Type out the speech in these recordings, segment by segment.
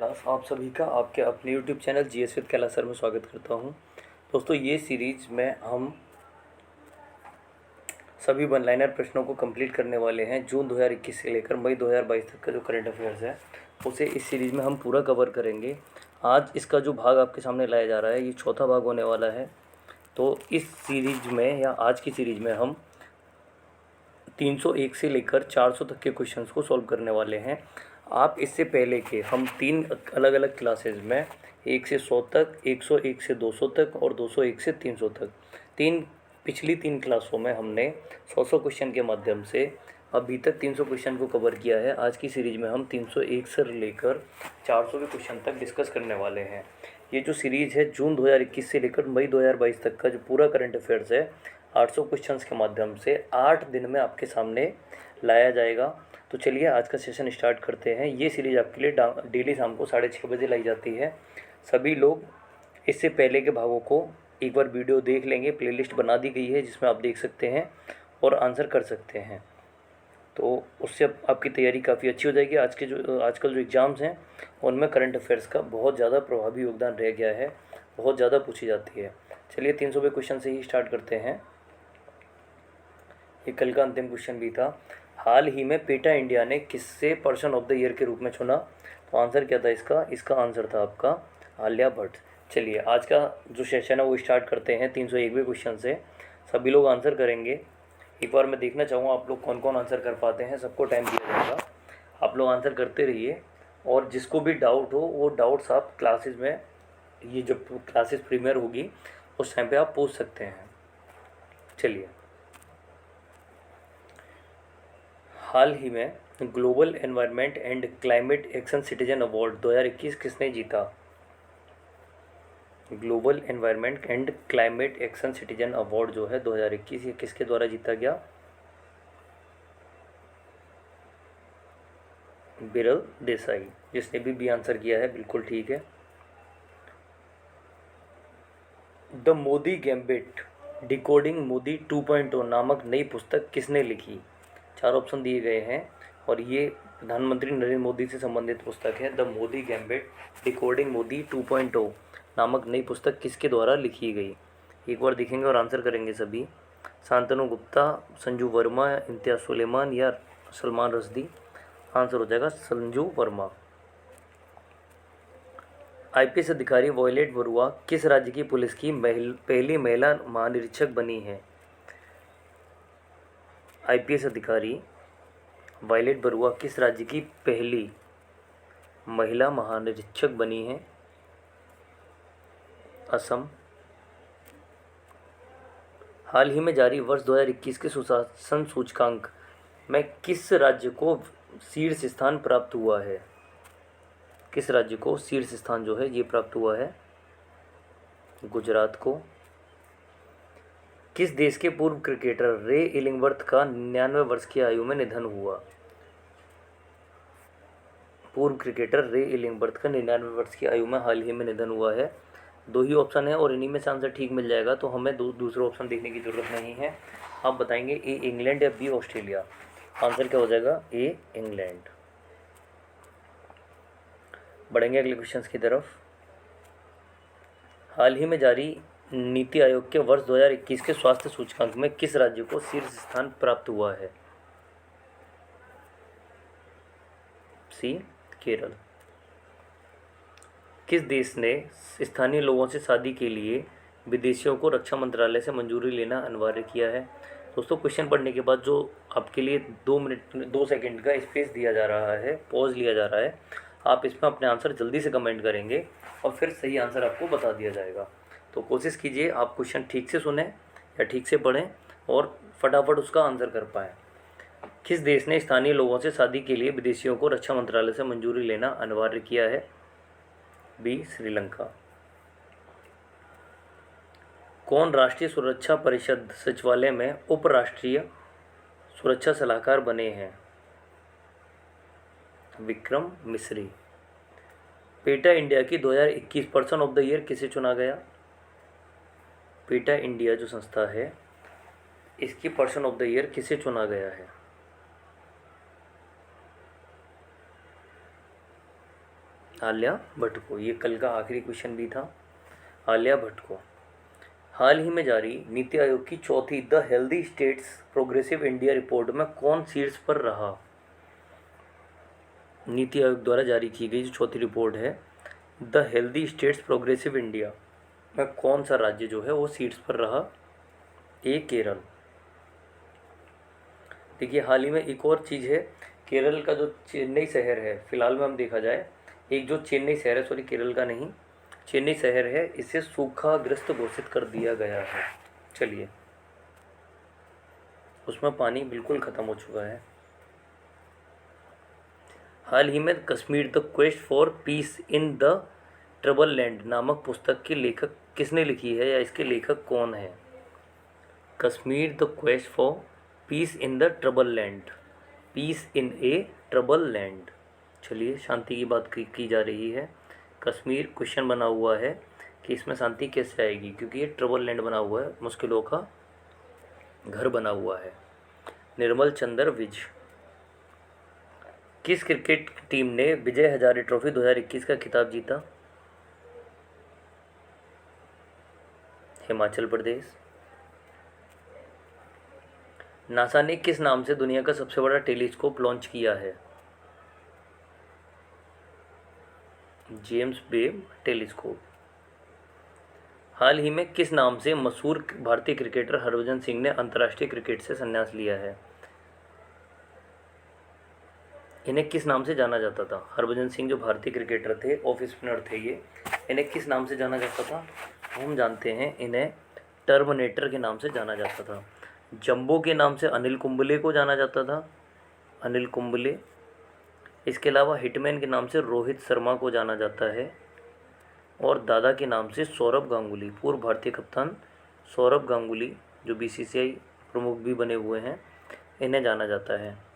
कैलाश आप सभी का आपके अपने YouTube channel GS with Kailash sir में स्वागत करता हूं। दोस्तों, ये सीरीज में हम सभी वन लाइनर प्रश्नों को कंप्लीट करने वाले हैं। जून 2021 से लेकर मई 2022 तक का जो करंट अफेयर्स है उसे इस सीरीज़ में हम पूरा कवर करेंगे। आज इसका जो भाग आपके सामने लाया जा रहा है ये चौथा भाग होने वाला है। तो इस सीरीज में या आज की सीरीज में हम 301 से लेकर 400 तक के क्वेश्चंस को सॉल्व करने वाले हैं। आप इससे पहले के हम 3 अलग अलग क्लासेस में 1 से 100 तक, 101 से 200 तक और 201 से 300 तक पिछली 3 क्लासों में हमने 100 क्वेश्चन के माध्यम से अभी तक 300 क्वेश्चन को कवर किया है। आज की सीरीज में हम 301 से लेकर 400 के क्वेश्चन तक डिस्कस करने वाले हैं। ये जो सीरीज़ है जून 2021 से लेकर मई 2022 तक का जो पूरा करंट अफेयर्स है 800 क्वेश्चंस के माध्यम से 8 दिन में आपके सामने लाया जाएगा। तो चलिए आज का सेशन स्टार्ट करते हैं। ये सीरीज़ आपके लिए डेली शाम को 6:30 बजे लाई जाती है। सभी लोग इससे पहले के भागों को एक बार वीडियो देख लेंगे। प्लेलिस्ट बना दी गई है जिसमें आप देख सकते हैं और आंसर कर सकते हैं। तो उससे आपकी तैयारी काफ़ी अच्छी हो जाएगी। आजकल जो एग्ज़ाम्स हैं उनमें करंट अफेयर्स का बहुत ज़्यादा प्रभावी योगदान रह गया है, बहुत ज़्यादा पूछी जाती है। चलिए 300 क्वेश्चन से ही स्टार्ट करते हैं। ये कल का अंतिम क्वेश्चन भी था। हाल ही में पेटा इंडिया ने किससे पर्सन ऑफ द ईयर के रूप में चुना? तो आंसर क्या था इसका आंसर था आपका आलिया भट्ट। चलिए आज का जो सेशन है वो स्टार्ट करते हैं 301वें क्वेश्चन से। सभी लोग आंसर करेंगे। एक बार मैं देखना चाहूँगा आप लोग कौन कौन आंसर कर पाते हैं। सबको टाइम दिया जाएगा, आप लोग आंसर करते रहिए। और जिसको भी डाउट हो वो डाउट्स आप क्लासेस में, ये जब क्लासेस प्रीमियर होगी उस टाइम पे आप पूछ सकते हैं। चलिए, हाल ही में global environment and climate action citizen award 2021 किसने जीता? Global environment and climate action citizen award जो है 2021 ये किसके द्वारा जीता गया? बिरल देसाई। जिसने भी आंसर किया है बिल्कुल ठीक है। The Modi gambit decoding Modi 2.0 नामक नई पुस्तक किसने लिखी? 4 ऑप्शन दिए गए हैं और ये प्रधानमंत्री नरेंद्र मोदी से संबंधित पुस्तक है। The Modi gambit decoding Modi 2.0 नामक नई पुस्तक किसके द्वारा लिखी गई? एक बार देखेंगे और आंसर करेंगे सभी। शांतनु गुप्ता, संजू वर्मा, इम्तियाज़ सुलेमान या सलमान रश्दी। आंसर हो जाएगा संजू वर्मा। आईपीएस अधिकारी वॉयलेट बरुआ किस राज्य की पुलिस की पहली महिला महानिरीक्षक बनी है? आईपीएस अधिकारी वॉयलेट बरुआ किस राज्य की पहली महिला महानिरीक्षक बनी है? असम। हाल ही में जारी वर्ष 2021 के सुशासन सूचकांक में किस राज्य को शीर्ष स्थान प्राप्त हुआ है? किस राज्य को शीर्ष स्थान जो है ये प्राप्त हुआ है? गुजरात को। किस देश के पूर्व क्रिकेटर रे इलिंगवर्थ का 99 वर्ष की आयु में निधन हुआ? पूर्व क्रिकेटर रे इलिंगवर्थ का 99 वर्ष की आयु में हाल ही में निधन हुआ है। 2 ही ऑप्शन है और इन्हीं में से आंसर ठीक मिल जाएगा, तो हमें दूसरा ऑप्शन देखने की ज़रूरत नहीं है। आप बताएंगे ए इंग्लैंड या बी ऑस्ट्रेलिया। आंसर क्या हो जाएगा? ए इंग्लैंड। बढ़ेंगे अगले क्वेश्चन की तरफ। हाल ही में जारी नीति आयोग के वर्ष 2021 के स्वास्थ्य सूचकांक में किस राज्य को शीर्ष स्थान प्राप्त हुआ है? सी केरल। किस देश ने स्थानीय लोगों से शादी के लिए विदेशियों को रक्षा मंत्रालय से मंजूरी लेना अनिवार्य किया है? दोस्तों, क्वेश्चन पढ़ने के बाद जो आपके लिए 2 सेकंड का स्पेस दिया जा रहा है, पॉज लिया जा रहा है, आप इसमें अपने आंसर जल्दी से कमेंट करेंगे और फिर सही आंसर आपको बता दिया जाएगा। तो कोशिश कीजिए आप क्वेश्चन ठीक से सुने या ठीक से पढ़ें और फटाफट उसका आंसर कर पाएँ। किस देश ने स्थानीय लोगों से शादी के लिए विदेशियों को रक्षा मंत्रालय से मंजूरी लेना अनिवार्य किया है? बी श्रीलंका। कौन राष्ट्रीय सुरक्षा परिषद सचिवालय में उप राष्ट्रीय सुरक्षा सलाहकार बने हैं? विक्रम मिश्री। पेटा इंडिया की 2021 पर्सन ऑफ द ईयर किसे चुना गया? पेटा इंडिया जो संस्था है इसकी पर्सन ऑफ द ईयर किसे चुना गया है? आलिया भट्ट को। ये कल का आखिरी क्वेश्चन भी था, आलिया भट्ट को। हाल ही में जारी नीति आयोग की चौथी the healthy states progressive India report में कौन शीर्ष पर रहा? नीति आयोग द्वारा जारी की गई जो चौथी रिपोर्ट है the healthy states progressive India में कौन सा राज्य जो है वो शीर्ष पर रहा? ए केरल। देखिए हाल ही में एक और चीज़ है, केरल का जो चेन्नई शहर है, फिलहाल में हम देखा जाए, एक जो चेन्नई शहर है, सॉरी केरल का नहीं, चेन्नई शहर है, इसे सूखाग्रस्त घोषित कर दिया गया है। चलिए, उसमें पानी बिल्कुल ख़त्म हो चुका है। हाल ही में Kashmir the quest for peace in the trouble land नामक पुस्तक की लेखक किसने लिखी है, या इसके लेखक कौन है? Kashmir the quest for peace in the trouble land, peace in a trouble land. चलिए, शांति की बात की जा रही है। कश्मीर क्वेश्चन बना हुआ है कि इसमें शांति कैसे आएगी, क्योंकि ये ट्रबल लैंड बना हुआ है, मुश्किलों का घर बना हुआ है। निर्मल चंद्र विज। किस क्रिकेट टीम ने विजय हजारे ट्रॉफी 2021 का खिताब जीता? हिमाचल प्रदेश। नासा ने किस नाम से दुनिया का सबसे बड़ा टेलीस्कोप लॉन्च किया है? James Webb telescope. हाल ही में किस नाम से मशहूर भारतीय क्रिकेटर हरभजन सिंह ने अंतर्राष्ट्रीय क्रिकेट से संन्यास लिया है? इन्हें किस नाम से जाना जाता था? हरभजन सिंह जो भारतीय क्रिकेटर थे, ऑफ स्पिनर थे ये, इन्हें किस नाम से जाना जाता था? हम जानते हैं इन्हें टर्मिनेटर के नाम से जाना जाता था। जंबो के नाम से अनिल कुंबले को जाना जाता था, अनिल कुंबले। इसके अलावा हिटमैन के नाम से रोहित शर्मा को जाना जाता है, और दादा के नाम से सौरभ गांगुली, पूर्व भारतीय कप्तान सौरभ गांगुली जो बीसीसीआई प्रमुख भी बने हुए हैं, इन्हें जाना जाता है।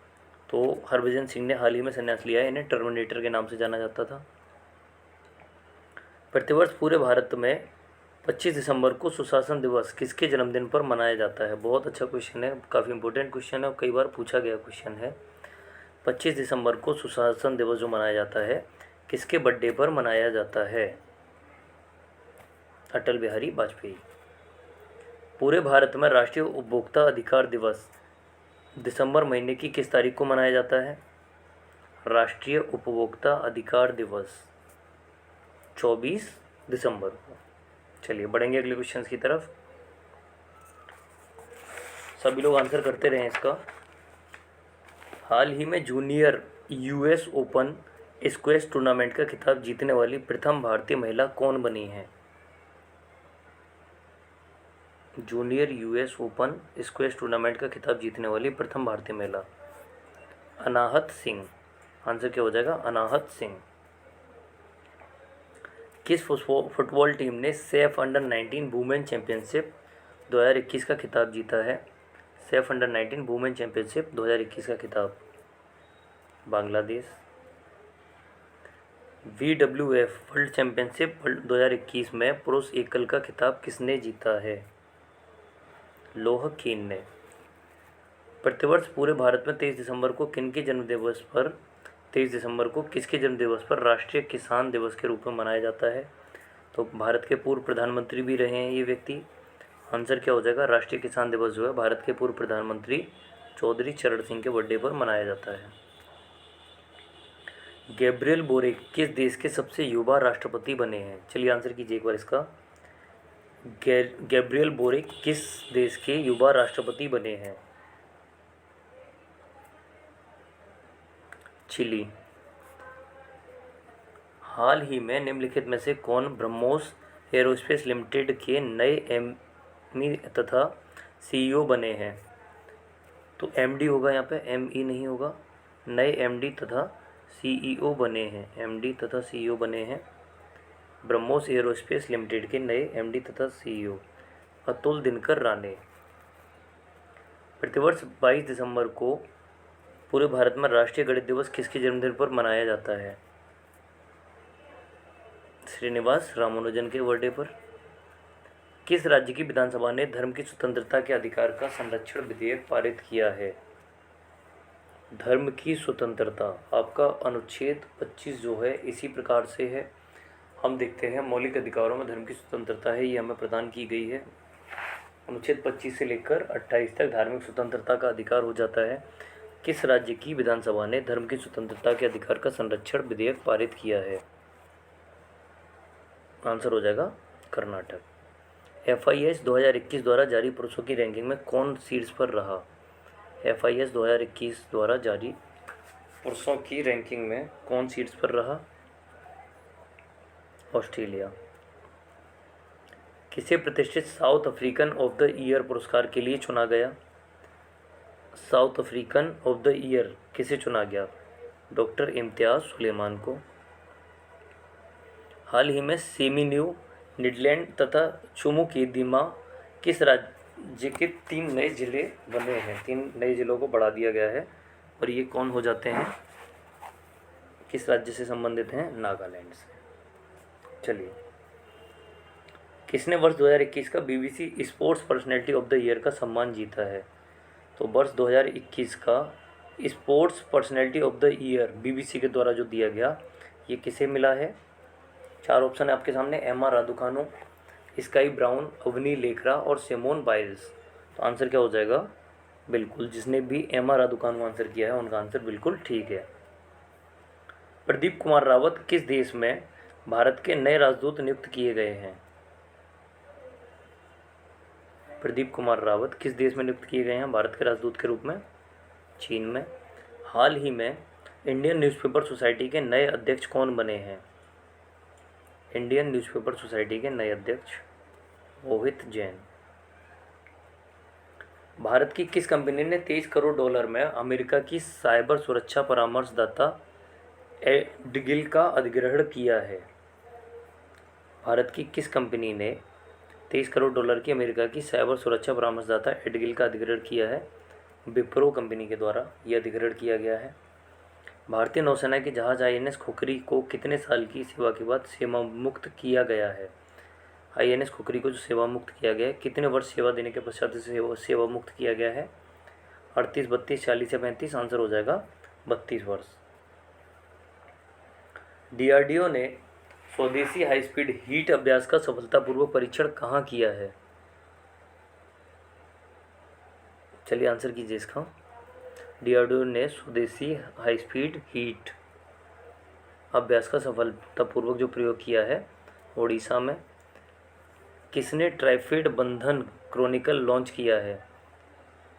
तो हरभजन सिंह ने हाल ही में संन्यास लिया है, इन्हें टर्मिनेटर के नाम से जाना जाता था। प्रतिवर्ष पूरे भारत में 25 दिसंबर को सुशासन दिवस किसके जन्मदिन पर मनाया जाता है? बहुत अच्छा क्वेश्चन है, काफ़ी इंपॉर्टेंट क्वेश्चन है और कई बार पूछा गया क्वेश्चन है। 25 दिसंबर को सुशासन दिवस जो मनाया जाता है, किसके बर्थडे पर मनाया जाता है? अटल बिहारी वाजपेयी। पूरे भारत में राष्ट्रीय उपभोक्ता अधिकार दिवस दिसंबर महीने की किस तारीख को मनाया जाता है? राष्ट्रीय उपभोक्ता अधिकार दिवस 24 दिसंबर को। चलिए बढ़ेंगे अगले क्वेश्चन की तरफ। सभी लोग आंसर करते रहे इसका। हाल ही में junior US open squash tournament का खिताब जीतने वाली प्रथम भारतीय महिला कौन बनी है? Junior US open squash tournament का खिताब जीतने वाली प्रथम भारतीय महिला अनाहत सिंह। आंसर क्या हो जाएगा? अनाहत सिंह। किस फुटबॉल टीम ने सेफ अंडर 19 वुमेन चैंपियनशिप 2021 का खिताब जीता है? सेफ अंडर 19 वुमेन चैंपियनशिप 2021 का खिताब बांग्लादेश। WWF वर्ल्ड चैंपियनशिप 2021 में पुरुष एकल का खिताब किसने जीता है? लोह कीन ने। प्रतिवर्ष पूरे भारत में 23 दिसंबर को किसके जन्मदिवस पर राष्ट्रीय किसान दिवस के रूप में मनाया जाता है? तो भारत के पूर्व प्रधानमंत्री भी रहे हैं ये व्यक्ति। आंसर क्या हो जाएगा? राष्ट्रीय किसान दिवस जो है भारत के पूर्व प्रधानमंत्री चौधरी चरण सिंह के बर्थडे पर मनाया जाता है। गैब्रियल बोरेक किस देश के सबसे युवा राष्ट्रपति बने हैं? चलिए आंसर कीजिए एक बार इसका। गैब्रियल बोरेक किस देश के युवा राष्ट्रपति बने हैं? चिली। हाल ही में निम्नलिखित में से कौन ब्रह्मोस एरोस्पेस लिमिटेड के नए एमई तथा सीईओ बने हैं? तो एमडी होगा यहाँ पे, एमई नहीं होगा। नए एमडी तथा सीईओ बने हैं, एमडी तथा सीईओ बने हैं ब्रह्मोस एरोस्पेस लिमिटेड के नए एमडी तथा सीईओ अतुल दिनकर राणे। प्रतिवर्ष 22 दिसंबर को पूरे भारत में राष्ट्रीय गणित दिवस किसके जन्मदिन पर मनाया जाता है? श्रीनिवास रामानुजन के बर्थडे पर। किस राज्य की विधानसभा ने धर्म की स्वतंत्रता के अधिकार का संरक्षण विधेयक पारित किया है? धर्म की स्वतंत्रता, आपका अनुच्छेद 25 जो है इसी प्रकार से है। हम देखते हैं मौलिक अधिकारों में धर्म की स्वतंत्रता है, ये हमें प्रदान की गई है। अनुच्छेद 25 से लेकर 28 तक धार्मिक स्वतंत्रता का अधिकार हो जाता है। किस राज्य की विधानसभा ने धर्म की स्वतंत्रता के अधिकार का संरक्षण विधेयक पारित किया है? आंसर हो जाएगा कर्नाटक। FIS 2021 द्वारा जारी पुरुषों की रैंकिंग में कौन शीर्ष पर रहा? FIS 2021 द्वारा जारी पुरुषों की रैंकिंग में कौन शीर्ष पर रहा? ऑस्ट्रेलिया। किसे प्रतिष्ठित south African of the year पुरस्कार के लिए चुना गया? South African of the year किसे चुना गया? डॉक्टर इम्तियाज़ सुलेमान को। हाल ही में सेमी-न्यू, नीदरलैंड तथा चुमू-के-दिमा किस राज्य के 3 नए जिले बने हैं? 3 नए जिलों को बढ़ा दिया गया है और ये कौन हो जाते हैं, किस राज्य से संबंधित हैं? नागालैंड से। चलिए, किसने वर्ष 2021 का BBC sports personality of the year का सम्मान जीता है? तो वर्ष 2021 का sports personality of the year BBC के द्वारा जो दिया गया, ये किसे मिला है? 4 ऑप्शन है आपके सामने, Emma Raducanu, Sky Brown, Avani Lekhara और सिमोन बाइल्स। तो आंसर क्या हो जाएगा? बिल्कुल, जिसने भी एमा रादुकानु आंसर किया है उनका आंसर बिल्कुल ठीक है। प्रदीप कुमार रावत किस देश में भारत के नए राजदूत नियुक्त किए गए हैं? प्रदीप कुमार रावत किस देश में नियुक्त किए गए हैं भारत के राजदूत के रूप में? चीन में। हाल ही में इंडियन न्यूज़पेपर सोसाइटी के नए अध्यक्ष कौन बने हैं? इंडियन न्यूज़पेपर सोसाइटी के नए अध्यक्ष मोहित जैन। भारत की किस कंपनी ने $23 करोड़ में अमेरिका की साइबर सुरक्षा परामर्शदाता एडगिल का अधिग्रहण किया है? भारत की किस कंपनी ने $23 करोड़ की अमेरिका की साइबर सुरक्षा परामर्शदाता एडगिल का अधिग्रहण किया है? विप्रो कंपनी के द्वारा यह अधिग्रहण किया गया है। भारतीय नौसेना के जहाज INS खुखरी को कितने साल की सेवा के बाद सेवा मुक्त किया गया है? INS खुखरी को जो सेवा मुक्त किया गया है, कितने वर्ष सेवा देने के पश्चात सेवा मुक्त किया गया है? 38, 32, 40 या 35? आंसर हो जाएगा 32 वर्ष। DRDO ने स्वदेशी हाई स्पीड हीट अभ्यास का सफलतापूर्वक परीक्षण कहाँ किया है? चलिए आंसर कीजिए इसका। DRDO ने स्वदेशी हाई स्पीड हीट अभ्यास का सफलतापूर्वक जो प्रयोग किया है ओडिशा में। किसने ट्राइफेड बंधन क्रॉनिकल लॉन्च किया है?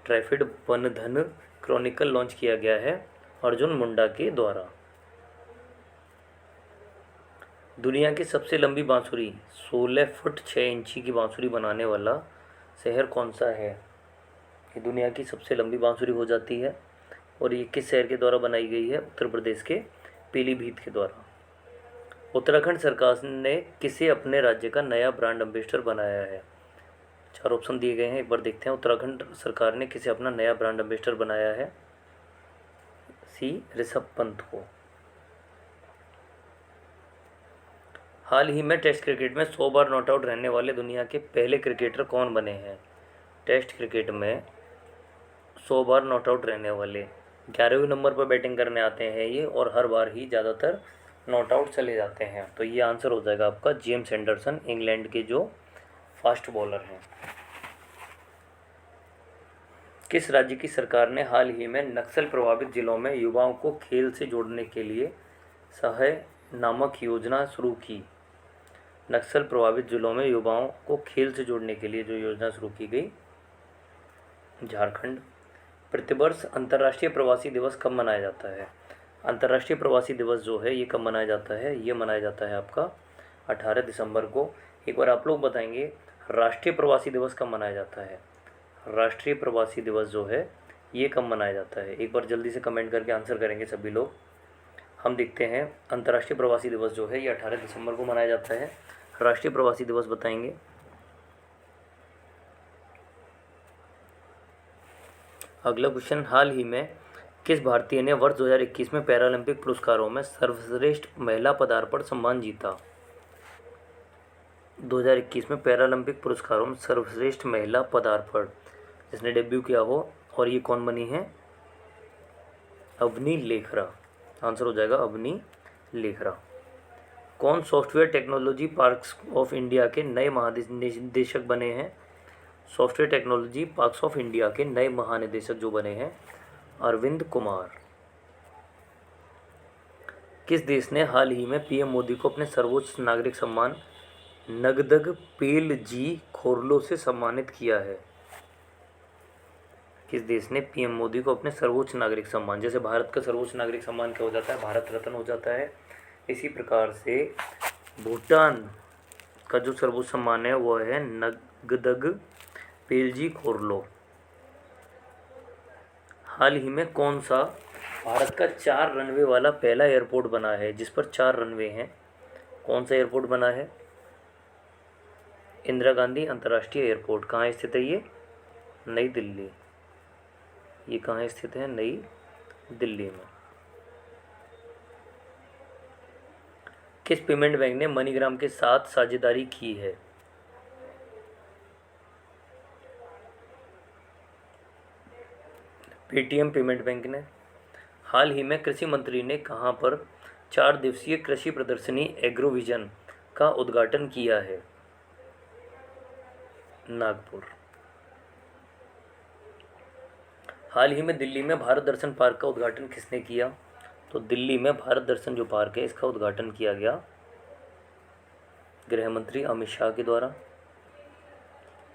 ट्राइफेड बंधन क्रॉनिकल लॉन्च किया गया है अर्जुन मुंडा के द्वारा। दुनिया की सबसे लंबी बांसुरी 16 फुट 6 इंची की बांसुरी बनाने वाला शहर कौन सा है? ये दुनिया की सबसे लंबी बांसुरी हो जाती है और ये किस शहर के द्वारा बनाई गई है? उत्तर प्रदेश के पीलीभीत के द्वारा। उत्तराखंड सरकार ने किसे अपने राज्य का नया ब्रांड एम्बेसडर बनाया है? 4 ऑप्शन दिए गए हैं, एक बार देखते हैं। उत्तराखंड सरकार ने किसे अपना नया ब्रांड एम्बेसडर बनाया है? C ऋषभ पंत को। हाल ही में टेस्ट क्रिकेट में 100 बार नॉट आउट रहने वाले दुनिया के पहले क्रिकेटर कौन बने हैं? टेस्ट क्रिकेट में 100 बार नॉट आउट रहने वाले 11वें नंबर पर बैटिंग करने आते हैं ये, और हर बार ही ज़्यादातर नॉट आउट चले जाते हैं। तो ये आंसर हो जाएगा आपका जेम्स एंडरसन, इंग्लैंड के जो फास्ट बॉलर हैं। किस राज्य की सरकार ने हाल ही में नक्सल प्रभावित जिलों में युवाओं को खेल से जोड़ने के लिए सहाय नामक योजना शुरू की? नक्सल प्रभावित जिलों में युवाओं को खेल से जोड़ने के लिए जो योजना शुरू की गई, झारखंड। प्रतिवर्ष अंतर्राष्ट्रीय प्रवासी दिवस कब मनाया जाता है? अंतर्राष्ट्रीय प्रवासी दिवस जो है ये कब मनाया जाता है? ये मनाया जाता है आपका 18 दिसंबर को। एक बार आप लोग बताएंगे राष्ट्रीय प्रवासी दिवस कब मनाया जाता है? राष्ट्रीय प्रवासी दिवस जो है ये कब मनाया जाता है? एक बार जल्दी से कमेंट करके आंसर करेंगे सभी लोग। हम देखते हैं अंतर्राष्ट्रीय प्रवासी दिवस जो है ये 18 दिसंबर को मनाया जाता है। राष्ट्रीय प्रवासी दिवस बताएंगे। अगला क्वेश्चन, हाल ही में किस भारतीय ने वर्ष 2021 में पैरालंपिक पुरस्कारों में सर्वश्रेष्ठ महिला पदार्पण सम्मान जीता? 2021 में पैरालंपिक पुरस्कारों में सर्वश्रेष्ठ महिला पदार्पण जिसने डेब्यू किया हो, और ये कौन बनी है? अवनी लेखरा, आंसर हो जाएगा अवनी लेखरा। कौन software technology parks of India के नए महानिदेशक बने हैं? Software technology parks of India के नए महानिदेशक जो बने हैं, अरविंद कुमार। किस देश ने हाल ही में पीएम मोदी को अपने सर्वोच्च नागरिक सम्मान नगदग पेलजी खोरलो से सम्मानित किया है? किस देश ने पीएम मोदी को अपने सर्वोच्च नागरिक सम्मान, जैसे भारत का सर्वोच्च नागरिक सम्मान क्या हो जाता है, भारत रत्न हो जाता है, इसी प्रकार से भूटान का जो सर्वोच्च सम्मान है वो है नगदग पेलजी खोरलो। हाल ही में कौन सा भारत का 4 रनवे वाला पहला एयरपोर्ट बना है, जिस पर 4 रनवे हैं? कौन सा एयरपोर्ट बना है? इंदिरा गांधी अंतर्राष्ट्रीय एयरपोर्ट। कहाँ स्थित है ये? नई दिल्ली। ये कहाँ स्थित है? नई दिल्ली में। किस पेमेंट बैंक ने मनीग्राम के साथ साझेदारी की है? पेटीएम पेमेंट बैंक ने। हाल ही में कृषि मंत्री ने कहां पर 4 दिवसीय कृषि प्रदर्शनी एग्रोविजन का उद्घाटन किया है? नागपुर। हाल ही में दिल्ली में भारत दर्शन पार्क का उद्घाटन किसने किया? तो दिल्ली में भारत दर्शन जो पार्क है इसका उद्घाटन किया गया गृह मंत्री अमित शाह के द्वारा।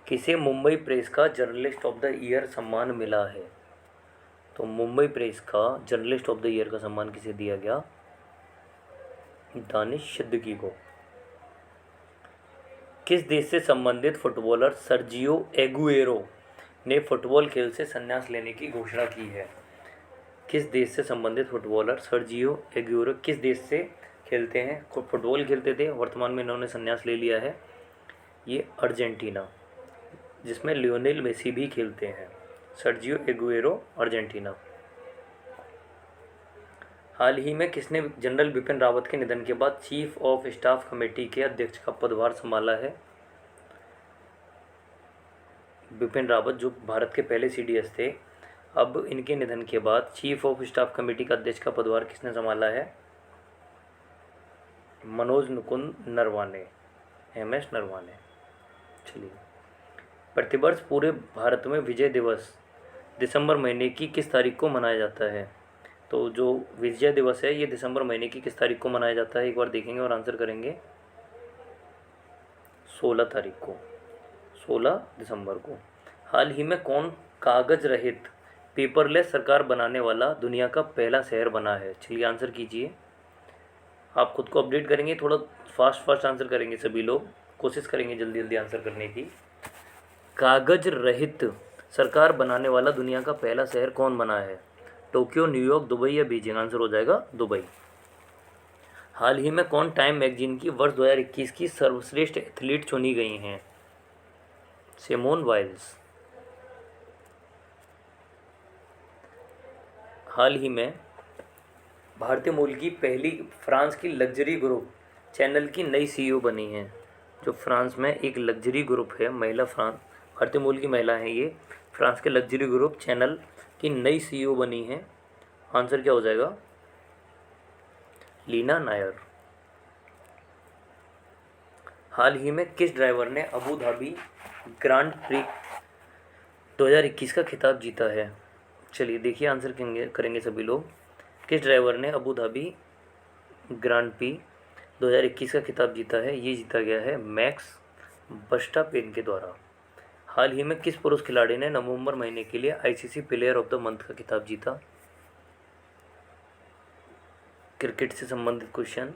किसे मुंबई प्रेस का जर्नलिस्ट ऑफ द ईयर सम्मान मिला है? तो मुंबई प्रेस का जर्नलिस्ट ऑफ द ईयर का सम्मान किसे दिया गया? दानिश सिद्दीकी को। किस देश से संबंधित फुटबॉलर सर्जियो एगुएरो ने फुटबॉल खेल से संन्यास लेने की घोषणा की है? किस देश से संबंधित फुटबॉलर सर्जियो एगुएरो किस देश से खेलते हैं, फुटबॉल खेलते थे, वर्तमान में इन्होंने संन्यास ले लिया है? ये अर्जेंटीना, जिसमें लियोनेल मेसी भी खेलते हैं। Sergio Aguero Argentina. हाल ही में किसने जनरल बिपिन रावत के निधन के बाद चीफ ऑफ स्टाफ कमेटी के अध्यक्ष का पदभार संभाला है? बिपिन रावत जो भारत के पहले सीडीएस थे, अब इनके निधन के बाद चीफ ऑफ स्टाफ कमेटी का अध्यक्ष का पदभार किसने संभाला है? मनोज मुकुंद नरवाने, MS नरवाने। चलिए, प्रतिवर्ष पूरे भारत में विजय दिवस दिसंबर महीने की किस तारीख को मनाया जाता है? तो जो विजय दिवस है ये दिसंबर महीने की किस तारीख को मनाया जाता है, एक बार देखेंगे और आंसर करेंगे। 16 तारीख को, 16 दिसंबर को। हाल ही में कौन कागज रहित पेपरलेस सरकार बनाने वाला दुनिया का पहला शहर बना है? चलिए आंसर कीजिए। आप खुद को अपडेट करेंगे, थोड़ा फास्ट आंसर करेंगे, सभी लोग कोशिश करेंगे जल्दी जल्दी आंसर करने की। कागज रहित सरकार बनाने वाला दुनिया का पहला शहर कौन बना है? टोक्यो, न्यूयॉर्क, दुबई या बीजिंग? आंसर हो जाएगा दुबई। हाल ही में कौन टाइम मैगजीन की वर्ष 2021 की सर्वश्रेष्ठ एथलीट चुनी गई हैं? Simone Biles. हाल ही में भारतीय मूल की पहली फ्रांस की लग्जरी ग्रुप चैनल की नई CEO बनी हैं। जो फ्रांस में एक लग्जरी ग्रुप है, महिला भारतीय मूल की महिला है, ये फ्रांस के लग्जरी ग्रुप चैनल की नई CEO बनी है। आंसर क्या हो जाएगा? लीना नायर। हाल ही में किस ड्राइवर ने अबू धाबी ग्रांड प्रिक्स 2021 का खिताब जीता है? चलिए देखिए, आंसर करेंगे सभी लोग। किस ड्राइवर ने अबू धाबी ग्रांड प्री 2021 का खिताब जीता है? ये जीता गया है मैक्स वर्स्टापेन के द्वारा। हाल ही में किस पुरुष खिलाड़ी ने नवंबर महीने के लिए ICC player of the month का खिताब जीता? क्रिकेट से संबंधित क्वेश्चन।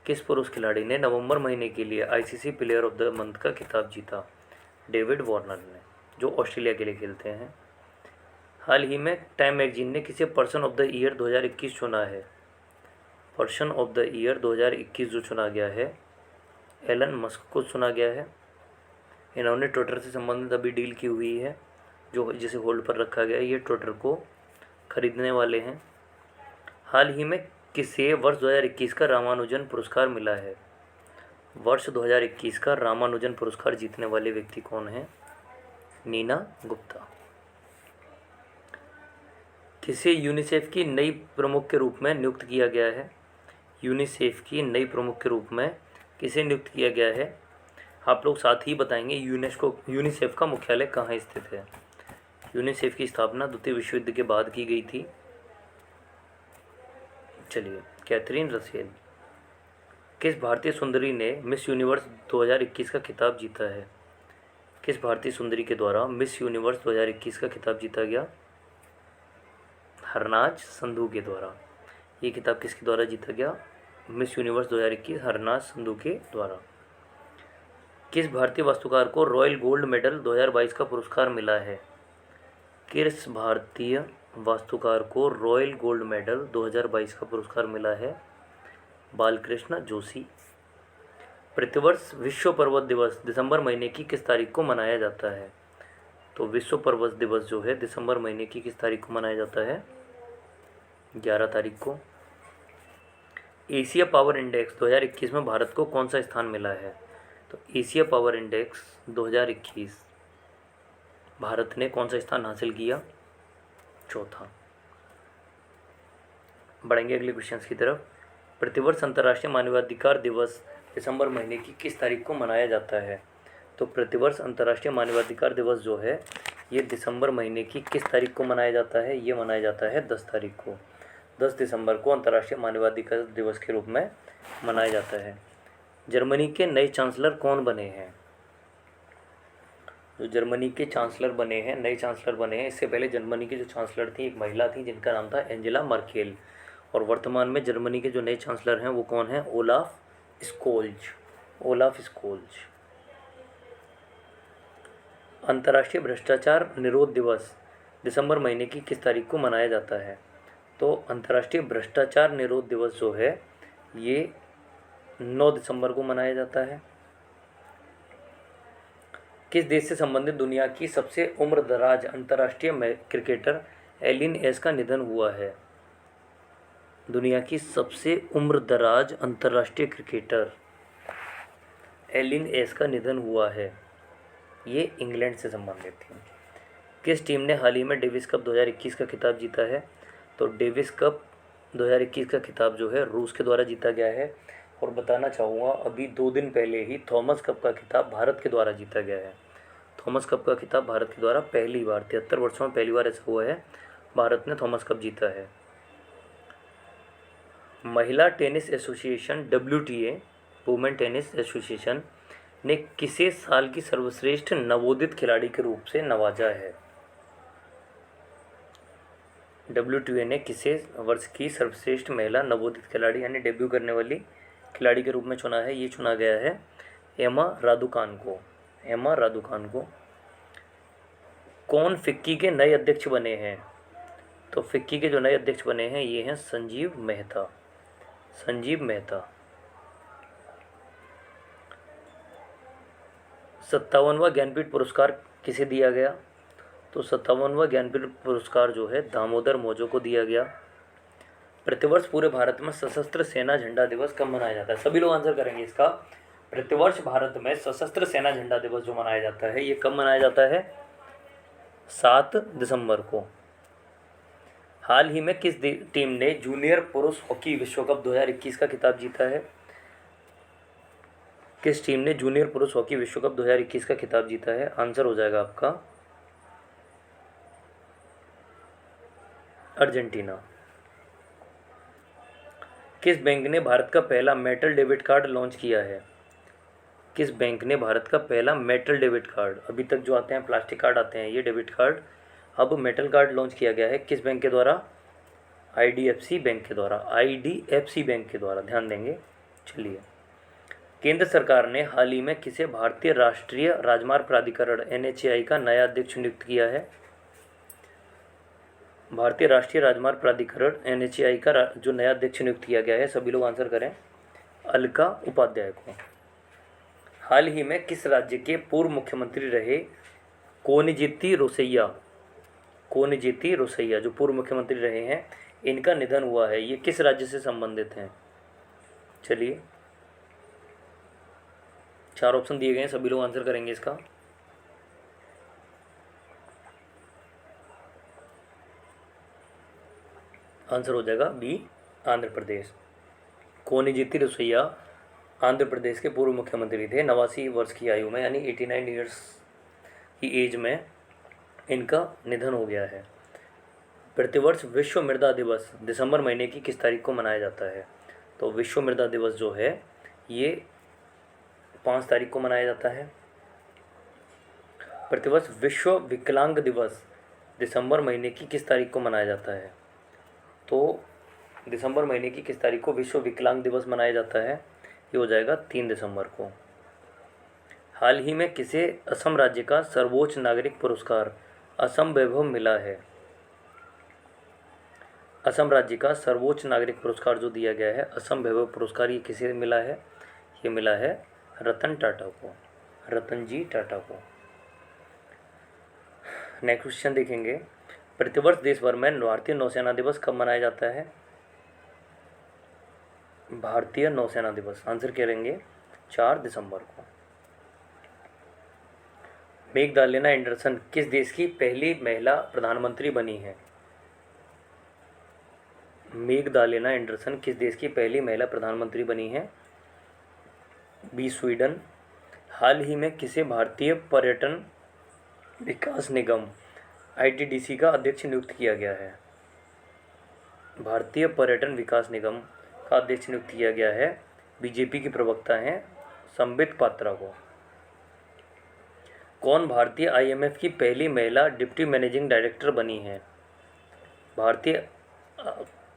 किस पुरुष खिलाड़ी ने नवंबर महीने के लिए ICC player of the month का खिताब जीता? डेविड वार्नर ने, जो ऑस्ट्रेलिया के लिए खेलते हैं। हाल ही में टाइम मैगजीन ने किसे पर्सन ऑफ द ईयर 2021 चुना है? पर्सन ऑफ द ईयर 2021 जो चुना गया है, एलन मस्क को चुना गया है। इन्होंने ट्विटर से संबंधित अभी डील की हुई है, जो जिसे होल्ड पर रखा गया है, ये ट्विटर को खरीदने वाले हैं। हाल ही में किसे वर्ष 2021 का रामानुजन पुरस्कार मिला है? वर्ष 2021 का रामानुजन पुरस्कार जीतने वाले व्यक्ति कौन है? नीना गुप्ता। किसे यूनिसेफ की नई प्रमुख के रूप में नियुक्त किया गया है? यूनिसेफ की नई प्रमुख के रूप में किसे नियुक्त किया गया है? आप लोग साथ ही बताएंगे यूनिसेफ का मुख्यालय कहाँ स्थित है? यूनिसेफ की स्थापना द्वितीय विश्व युद्ध के बाद की गई थी। चलिए, कैथरीन रसेल। किस भारतीय सुंदरी ने मिस यूनिवर्स 2021 का खिताब जीता है? किस भारतीय सुंदरी के द्वारा मिस यूनिवर्स 2021 का खिताब जीता गया? हरनाज संधू के द्वारा। ये खिताब किसके द्वारा जीता गया? मिस यूनिवर्स 2021 हरनाज संधू के द्वारा। किस भारतीय वास्तुकार को रॉयल गोल्ड मेडल 2022 का पुरस्कार मिला है? किस भारतीय वास्तुकार को रॉयल गोल्ड मेडल 2022 का पुरस्कार मिला है? बालकृष्ण जोशी। प्रतिवर्ष विश्व पर्वत दिवस दिसंबर महीने की किस तारीख को मनाया जाता है? तो विश्व पर्वत दिवस जो है दिसंबर महीने की किस तारीख को मनाया जाता है? 11 तारीख को। एशिया पावर इंडेक्स 2021 में भारत को कौन सा स्थान मिला है? तो एशिया पावर इंडेक्स 2021 भारत ने कौन सा स्थान हासिल किया? चौथा। बढ़ेंगे अगले क्वेश्चंस की तरफ। प्रतिवर्ष अंतर्राष्ट्रीय मानवाधिकार दिवस दिसंबर महीने की किस तारीख को मनाया जाता है? तो प्रतिवर्ष अंतर्राष्ट्रीय मानवाधिकार दिवस जो है ये दिसंबर महीने की किस तारीख को मनाया जाता है? ये मनाया जाता है 10 तारीख को। 10 दिसंबर को अंतर्राष्ट्रीय मानवाधिकार दिवस के रूप में मनाया जाता है। जर्मनी के नए चांसलर कौन बने हैं? जो जर्मनी के चांसलर बने हैं, नए चांसलर बने हैं, इससे पहले जर्मनी की जो चांसलर थी एक महिला थी जिनका नाम था एंजेला मर्केल, और वर्तमान में जर्मनी के जो नए चांसलर हैं वो कौन हैं? Olaf Scholz. अंतर्राष्ट्रीय भ्रष्टाचार निरोध दिवस दिसंबर महीने की किस तारीख को मनाया जाता है? तो अंतर्राष्ट्रीय भ्रष्टाचार निरोध दिवस जो है ये 9 दिसंबर को मनाया जाता है। किस देश से संबंधित दुनिया की सबसे उम्रदराज अंतर्राष्ट्रीय क्रिकेटर एलिन एस का निधन हुआ है? दुनिया की सबसे उम्रदराज अंतर्राष्ट्रीय क्रिकेटर एलिन एस का निधन हुआ है। ये इंग्लैंड से संबंधित थी। किस टीम ने हाल ही में डेविस कप 2021 का खिताब जीता है? तो डेविस कप 2021 का खिताब जो है रूस के द्वारा जीता गया है। और बताना चाहूँगा अभी 2 दिन पहले ही थॉमस कप का खिताब भारत के द्वारा जीता गया है। थॉमस कप का खिताब भारत के द्वारा पहली बार 73 वर्षों में पहली बार ऐसा हुआ है, भारत ने थॉमस कप जीता है। महिला tennis association WTA women tennis association ने किसे साल की सर्वश्रेष्ठ नवोदित खिलाड़ी के रूप से नवाजा है? WTA ने किसे वर्ष की सर्वश्रेष्ठ महिला नवोदित खिलाड़ी यानी डेब्यू करने वाली खिलाड़ी के रूप में चुना है? ये चुना गया है एमा रादुकान को। कौन फिक्की के नए अध्यक्ष बने हैं? तो फिक्की के जो नए अध्यक्ष बने हैं ये हैं संजीव मेहता। 57वां ज्ञानपीठ पुरस्कार किसे दिया गया? तो 57वां ज्ञानपीठ पुरस्कार जो है दामोदर मौजो को दिया गया। प्रतिवर्ष पूरे भारत में सशस्त्र सेना झंडा दिवस कब मनाया जाता है? सभी लोग आंसर करेंगे इसका। प्रतिवर्ष भारत में सशस्त्र सेना झंडा दिवस जो मनाया जाता है ये कब मनाया जाता है? 7 दिसंबर को। हाल ही में किस टीम ने जूनियर पुरुष हॉकी विश्व कप 2021 का खिताब जीता है? किस टीम ने जूनियर पुरुष हॉकी विश्व कप 2021 का खिताब जीता है? आंसर हो जाएगा आपका अर्जेंटीना। किस बैंक ने भारत का पहला मेटल डेबिट कार्ड लॉन्च किया है? किस बैंक ने भारत का पहला मेटल डेबिट कार्ड, अभी तक जो आते हैं प्लास्टिक कार्ड आते हैं, ये डेबिट कार्ड अब मेटल कार्ड लॉन्च किया गया है किस बैंक के द्वारा? IDFC बैंक के द्वारा। ध्यान देंगे। चलिए, केंद्र सरकार ने हाल ही में किसे भारतीय राष्ट्रीय राजमार्ग प्राधिकरण NHAI का नया अध्यक्ष नियुक्त किया है? भारतीय राष्ट्रीय राजमार्ग प्राधिकरण NHAI का जो नया अध्यक्ष नियुक्त किया गया है, सभी लोग आंसर करें, अलका उपाध्याय को। हाल ही में किस राज्य के पूर्व मुख्यमंत्री रहे कोनिजेती रोसैया जो पूर्व मुख्यमंत्री रहे हैं इनका निधन हुआ है? ये किस राज्य से संबंधित हैं? चलिए, 4 ऑप्शन दिए गए हैं, सभी लोग आंसर करेंगे इसका। आंसर हो जाएगा बी, आंध्र प्रदेश। कोनिजेती रोसैया आंध्र प्रदेश के पूर्व मुख्यमंत्री थे। 89 वर्ष की आयु में, यानी 89 ईयर्स की एज में इनका निधन हो गया है। प्रतिवर्ष विश्व मृदा दिवस दिसंबर महीने की किस तारीख को मनाया जाता है? तो विश्व मृदा दिवस जो है ये 5 तारीख को मनाया जाता है। प्रतिवर्ष विश्व विकलांग दिवस दिसंबर महीने की किस तारीख को मनाया जाता है? तो दिसंबर महीने की किस तारीख को विश्व विकलांग दिवस मनाया जाता है? ये हो जाएगा 3 दिसंबर को। हाल ही में किसे असम राज्य का सर्वोच्च नागरिक पुरस्कार असम वैभव मिला है? असम राज्य का सर्वोच्च नागरिक पुरस्कार जो दिया गया है असम वैभव पुरस्कार, ये किसे मिला है? ये मिला है रतन टाटा को, रतन जी टाटा को। नेक्स्ट क्वेश्चन देखेंगे, प्रतिवर्ष देश भर में भारतीय नौसेना दिवस कब मनाया जाता है? भारतीय नौसेना दिवस आंसर करेंगे 4 दिसंबर को। मेघदालिना एंडरसन किस देश की पहली महिला प्रधानमंत्री बनी है? मेघदालिना एंडरसन किस देश की पहली महिला प्रधानमंत्री बनी है? B, Sweden. हाल ही में किसे भारतीय पर्यटन विकास निगम ITDC का अध्यक्ष नियुक्त किया गया है? भारतीय पर्यटन विकास निगम का अध्यक्ष नियुक्त किया गया है बीजेपी के प्रवक्ता हैं संबित पात्रा को। कौन भारतीय IMF की पहली महिला डिप्टी मैनेजिंग डायरेक्टर बनी है?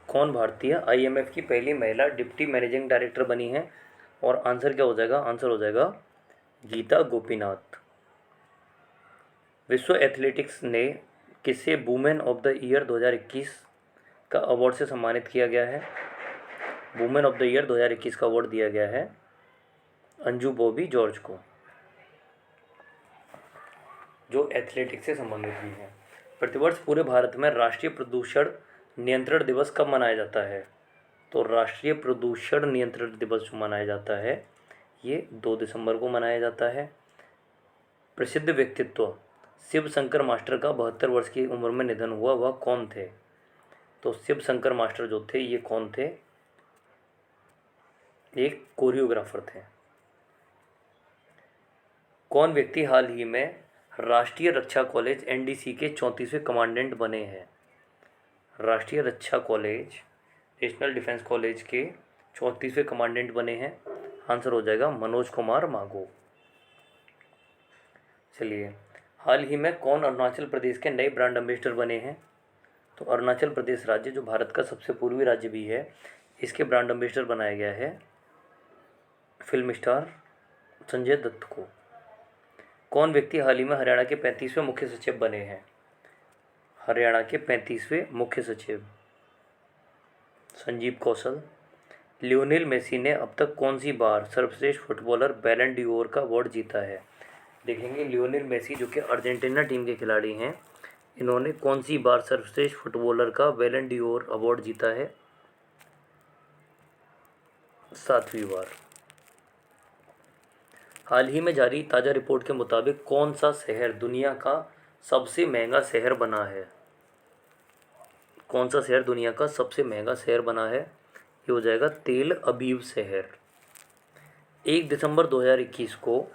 कौन भारतीय IMF की पहली महिला डिप्टी मैनेजिंग डायरेक्टर बनी है? और आंसर क्या हो जाएगा? आंसर हो जाएगा गीता गोपीनाथ। विश्व एथलेटिक्स ने किसे वुमेन ऑफ द ईयर 2021 का अवार्ड से सम्मानित किया गया है? वुमेन ऑफ द ईयर 2021 का अवार्ड दिया गया है अंजू बॉबी जॉर्ज को, जो एथलेटिक्स से संबंधित भी है। प्रतिवर्ष पूरे भारत में राष्ट्रीय प्रदूषण नियंत्रण दिवस कब मनाया जाता है? तो राष्ट्रीय प्रदूषण नियंत्रण दिवस जो मनाया जाता है ये 2 दिसंबर को मनाया जाता है। प्रसिद्ध व्यक्तित्व शिव शंकर मास्टर का 72 वर्ष की उम्र में निधन हुआ, वह कौन थे? तो शिव शंकर मास्टर जो थे ये कौन थे? एक कोरियोग्राफर थे। कौन व्यक्ति हाल ही में राष्ट्रीय रक्षा कॉलेज NDC के 34वें कमांडेंट बने हैं? राष्ट्रीय रक्षा कॉलेज नेशनल डिफेंस कॉलेज के 34वें कमांडेंट बने हैं। आंसर हो जाएगा मनोज कुमार माघो। चलिए, हाल ही में कौन अरुणाचल प्रदेश के नए ब्रांड एम्बेसडर बने हैं? तो अरुणाचल प्रदेश राज्य जो भारत का सबसे पूर्वी राज्य भी है, इसके ब्रांड एम्बेसडर बनाया गया है फिल्म स्टार संजय दत्त को। कौन व्यक्ति हाल ही में हरियाणा के 35वें मुख्य सचिव बने हैं? हरियाणा के 35वें मुख्य सचिव संजीव कौशल। लियोनेल मेसी ने अब तक कौन सी बार सर्वश्रेष्ठ फुटबॉलर बैलन डी'ओर का अवार्ड जीता है? देखेंगे, लियोनेल मेसी जो कि अर्जेंटीना टीम के खिलाड़ी हैं, इन्होंने कौन सी बार सर्वश्रेष्ठ फुटबॉलर का बैलन डी'ओर अवार्ड जीता है? 7वीं बार। हाल ही में जारी ताज़ा रिपोर्ट के मुताबिक कौन सा शहर दुनिया का सबसे महंगा शहर बना है? कौन सा शहर दुनिया का सबसे महंगा शहर बना है? ये हो जाएगा तेल अबीब शहर। 1 दिसंबर 2021 को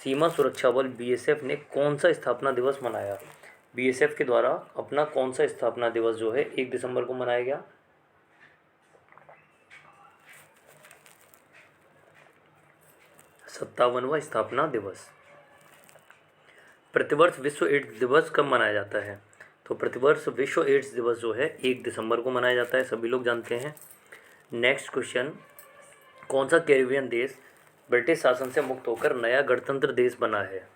सीमा सुरक्षा बल BSF ने कौन सा स्थापना दिवस मनाया? BSF के द्वारा अपना कौन सा स्थापना दिवस जो है 1 दिसंबर को मनाया गया? 57वां स्थापना दिवस। प्रतिवर्ष विश्व एड्स दिवस कब मनाया जाता है? तो प्रतिवर्ष विश्व एड्स दिवस जो है 1 दिसंबर को मनाया जाता है, सभी लोग जानते हैं। नेक्स्ट क्वेश्चन, कौन सा कैरिबियन देश ब्रिटिश शासन से मुक्त होकर नया गणतंत्र देश बना है?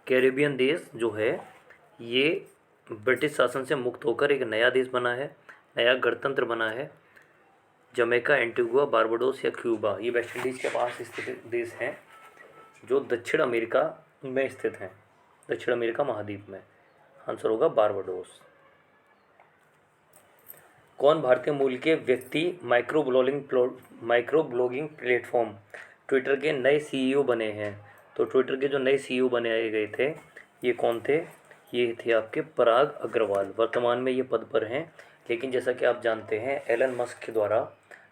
कैरिबियन देश जो है ये ब्रिटिश शासन से मुक्त होकर एक नया देश बना है, नया गणतंत्र बना है। जमैका, एंटीगुआ, बारबाडोस या क्यूबा, ये वेस्ट इंडीज़ के पास स्थित देश हैं जो दक्षिण अमेरिका में स्थित हैं, दक्षिण अमेरिका महाद्वीप में। आंसर होगा बारबाडोस। कौन भारतीय मूल के व्यक्ति माइक्रो ब्लॉगिंग प्लेटफॉर्म ट्विटर के नए CEO बने हैं? तो ट्विटर के जो नए CEO बनाए गए थे ये कौन थे? ये थे आपके पराग अग्रवाल। वर्तमान में ये पद पर हैं, लेकिन जैसा कि आप जानते हैं एलन मस्क के द्वारा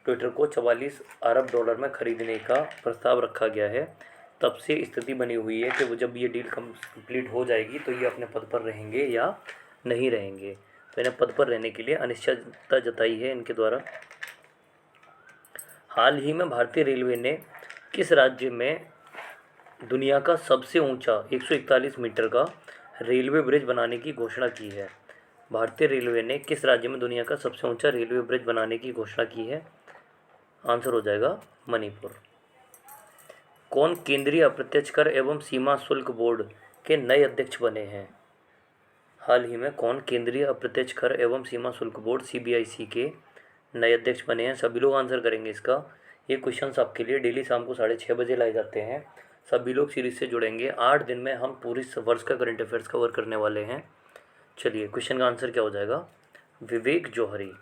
ट्विटर को 44 अरब डॉलर में खरीदने का प्रस्ताव रखा गया है। तब से स्थिति बनी हुई है कि वो जब ये डील कंप्लीट हो जाएगी तो ये अपने पद पर रहेंगे या नहीं रहेंगे। तो इन्हें पद पर रहने के लिए अनिश्चितता जताई है इनके द्वारा। हाल ही में भारतीय रेलवे ने किस राज्य में दुनिया का सबसे ऊंचा 141 मीटर का रेलवे ब्रिज बनाने की घोषणा की है? भारतीय रेलवे ने किस राज्य में दुनिया का सबसे ऊंचा रेलवे ब्रिज बनाने की घोषणा की है? आंसर हो जाएगा मणिपुर। कौन केंद्रीय अप्रत्यक्ष कर एवं सीमा शुल्क बोर्ड के नए अध्यक्ष बने हैं? हाल ही में कौन केंद्रीय अप्रत्यक्ष कर एवं सीमा शुल्क बोर्ड CBIC के नए अध्यक्ष बने हैं? सभी लोग आंसर करेंगे इसका। ये क्वेश्चंस आपके लिए डेली शाम को 6:30 बजे लाए जाते हैं। सभी लोग सीरीज से जुड़ेंगे। 8 दिन में हम पूरी वर्ष का करंट अफेयर्स कवर करने वाले हैं। चलिए क्वेश्चन का आंसर क्या हो जाएगा? विवेक जौहरी।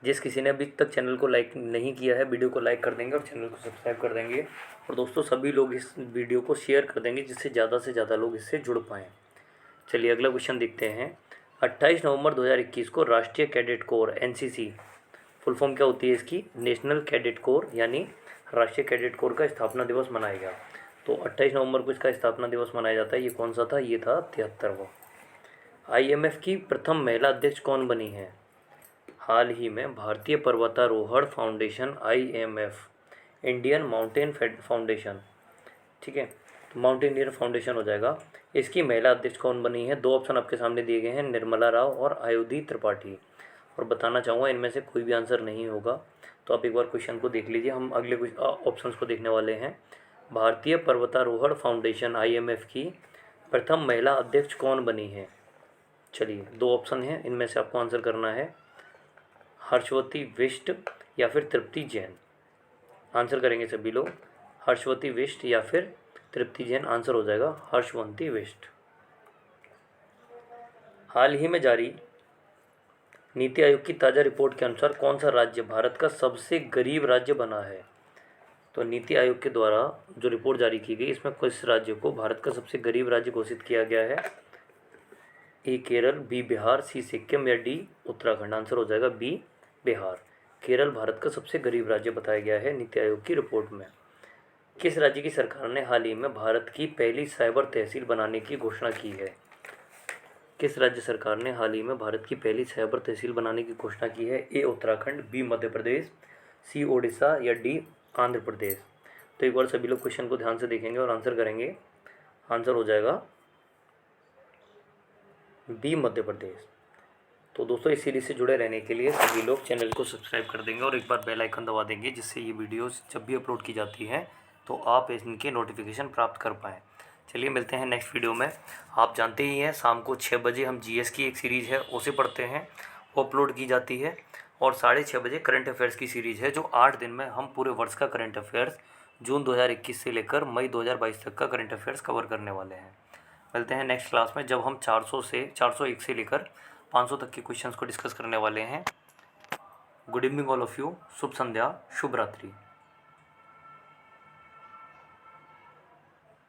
जिस किसी ने अभी तक चैनल को लाइक नहीं किया है, वीडियो को लाइक कर देंगे और चैनल को सब्सक्राइब कर देंगे। और दोस्तों सभी लोग इस वीडियो को शेयर कर देंगे जिससे ज़्यादा से ज़्यादा लोग इससे जुड़ पाएँ। चलिए अगला क्वेश्चन देखते हैं। 28 नवंबर 2021 को राष्ट्रीय cadet corps NCC full form क्या होती है इसकी? नेशनल कैडेट कोर यानी राष्ट्रीय कैडेट कोर का स्थापना दिवस मनाया गया। तो 28 नवंबर को इसका स्थापना दिवस मनाया जाता है। ये कौन सा था? ये था 73वां। IMF की प्रथम महिला अध्यक्ष कौन बनी है? हाल ही में भारतीय पर्वतारोहण foundation IMF Indian mountain foundation, ठीक है, तो माउंटेनियर फाउंडेशन हो जाएगा। इसकी महिला अध्यक्ष कौन बनी है? 2 ऑप्शन आपके सामने दिए गए हैं, निर्मला राव और आयुधि त्रिपाठी। और बताना चाहूँगा इनमें से कोई भी आंसर नहीं होगा, तो आप एक बार क्वेश्चन को देख लीजिए। हम अगले कुछ ऑप्शंस को देखने वाले हैं। भारतीय पर्वतारोहण फाउंडेशन IMF की प्रथम महिला अध्यक्ष कौन बनी है? चलिए 2 ऑप्शन हैं, इनमें से आपको आंसर करना है हर्षवती बिष्ट या फिर तृप्ति जैन। आंसर करेंगे सभी लोग, हर्षवती बिष्ट या फिर तृप्ति जैन। आंसर हो जाएगा हर्षवंती बिष्ट। हाल ही में जारी नीति आयोग की ताज़ा रिपोर्ट के अनुसार कौन सा राज्य भारत का सबसे गरीब राज्य बना है? तो नीति आयोग के द्वारा जो रिपोर्ट जारी की गई इसमें किस राज्य को भारत का सबसे गरीब राज्य घोषित किया गया है? A Kerala, B Bihar, C Sikkim या D उत्तराखंड। आंसर हो जाएगा B बिहार। केरल भारत का सबसे गरीब राज्य बताया गया है नीति आयोग की रिपोर्ट में। किस राज्य की सरकार ने हाल ही में भारत की पहली साइबर तहसील बनाने की घोषणा की है? किस राज्य सरकार ने हाल ही में भारत की पहली साइबर तहसील बनाने की घोषणा की है? A Uttarakhand, B Madhya Pradesh, C Odisha या D आंध्र प्रदेश। तो एक बार सभी लोग क्वेश्चन को ध्यान से देखेंगे और आंसर करेंगे। आंसर हो जाएगा B मध्य प्रदेश। तो दोस्तों इस सीरीज से जुड़े रहने के लिए सभी लोग चैनल को सब्सक्राइब कर देंगे और एक बार बेल आइकन दबा देंगे, जिससे ये वीडियोस जब भी अपलोड की जाती हैं तो आप इनके नोटिफिकेशन प्राप्त कर पाएँ। चलिए मिलते हैं नेक्स्ट वीडियो में। आप जानते ही हैं शाम को 6 बजे हम GS की एक सीरीज़ है उसे पढ़ते हैं, वो अपलोड की जाती है। और 6:30 बजे करंट अफेयर्स की सीरीज़ है जो 8 दिन में हम पूरे वर्ष का करंट अफेयर्स जून 2021 से लेकर मई 2022 तक का करंट अफेयर्स कवर करने वाले हैं। मिलते हैं नेक्स्ट क्लास में जब हम 401 से लेकर 500 तक के क्वेश्चंस को डिस्कस करने वाले हैं। Good evening all of you. शुभ संध्या, शुभ रात्रि।